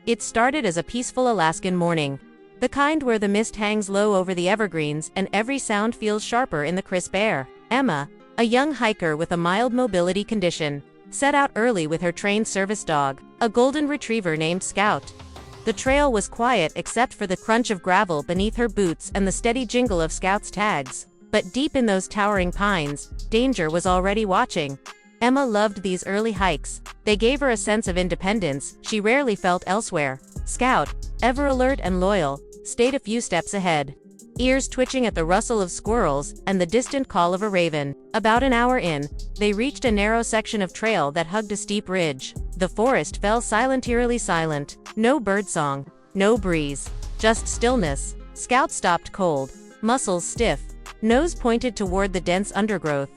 It started as a peaceful Alaskan morning. The kind where the mist hangs low over the evergreens and every sound feels sharper in the crisp air. Emma, a young hiker with a mild mobility condition, set out early with her trained service dog, a golden retriever named Scout. The trail was quiet except for the crunch of gravel beneath her boots and the steady jingle of Scout's tags. But deep in those towering pines, danger was already watching. Emma loved these early hikes. They gave her a sense of independence she rarely felt elsewhere. Scout, ever alert and loyal, stayed a few steps ahead, ears twitching at the rustle of squirrels and the distant call of a raven. About an hour in, they reached a narrow section of trail that hugged a steep ridge. The forest fell eerily silent. No birdsong, no breeze, just stillness. Scout stopped cold, muscles stiff, nose pointed toward the dense undergrowth.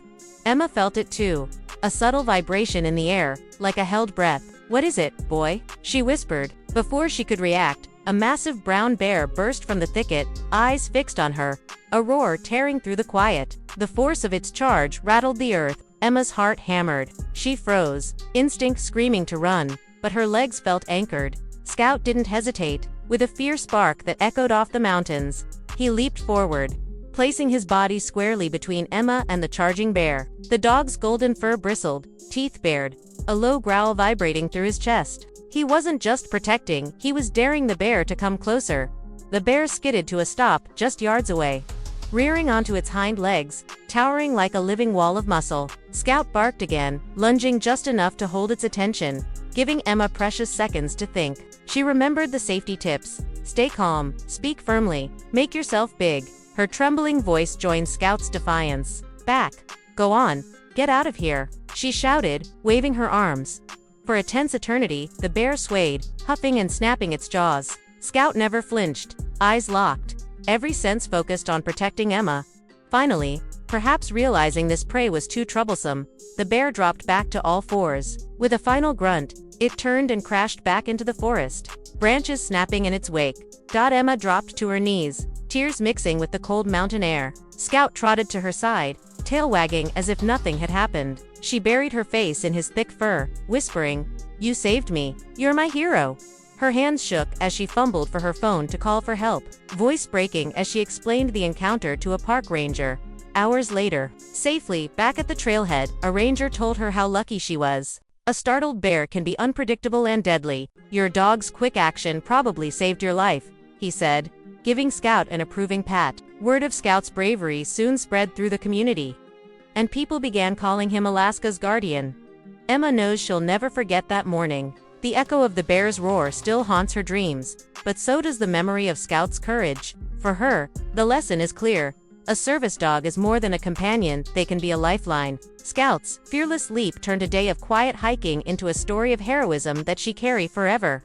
Emma felt it too, a subtle vibration in the air, like a held breath. "What is it, boy?" she whispered. Before she could react, a massive brown bear burst from the thicket, eyes fixed on her, a roar tearing through the quiet. The force of its charge rattled the earth. Emma's heart hammered. She froze, instinct screaming to run, but her legs felt anchored. Scout didn't hesitate. With a fierce bark that echoed off the mountains, he leaped forward, placing his body squarely between Emma and the charging bear. The dog's golden fur bristled, teeth bared, a low growl vibrating through his chest. He wasn't just protecting, he was daring the bear to come closer. The bear skidded to a stop just yards away, rearing onto its hind legs, towering like a living wall of muscle. Scout barked again, lunging just enough to hold its attention, giving Emma precious seconds to think. She remembered the safety tips. Stay calm, speak firmly, make yourself big. Her trembling voice joined Scout's defiance. "Back. Go on. Get out of here," she shouted, waving her arms. For a tense eternity, the bear swayed, huffing and snapping its jaws. Scout never flinched, eyes locked, every sense focused on protecting Emma. Finally, perhaps realizing this prey was too troublesome, the bear dropped back to all fours. With a final grunt, it turned and crashed back into the forest, branches snapping in its wake. Emma dropped to her knees, tears mixing with the cold mountain air. Scout trotted to her side, tail wagging as if nothing had happened. She buried her face in his thick fur, whispering, "You saved me. You're my hero." Her hands shook as she fumbled for her phone to call for help, voice breaking as she explained the encounter to a park ranger. Hours later, safely back at the trailhead, a ranger told her how lucky she was. "A startled bear can be unpredictable and deadly. Your dog's quick action probably saved your life," he said, giving Scout an approving pat. Word of Scout's bravery soon spread through the community, and people began calling him Alaska's guardian. Emma knows she'll never forget that morning. The echo of the bear's roar still haunts her dreams, but so does the memory of Scout's courage. For her, the lesson is clear. A service dog is more than a companion, they can be a lifeline. Scout's fearless leap turned a day of quiet hiking into a story of heroism that she carries forever.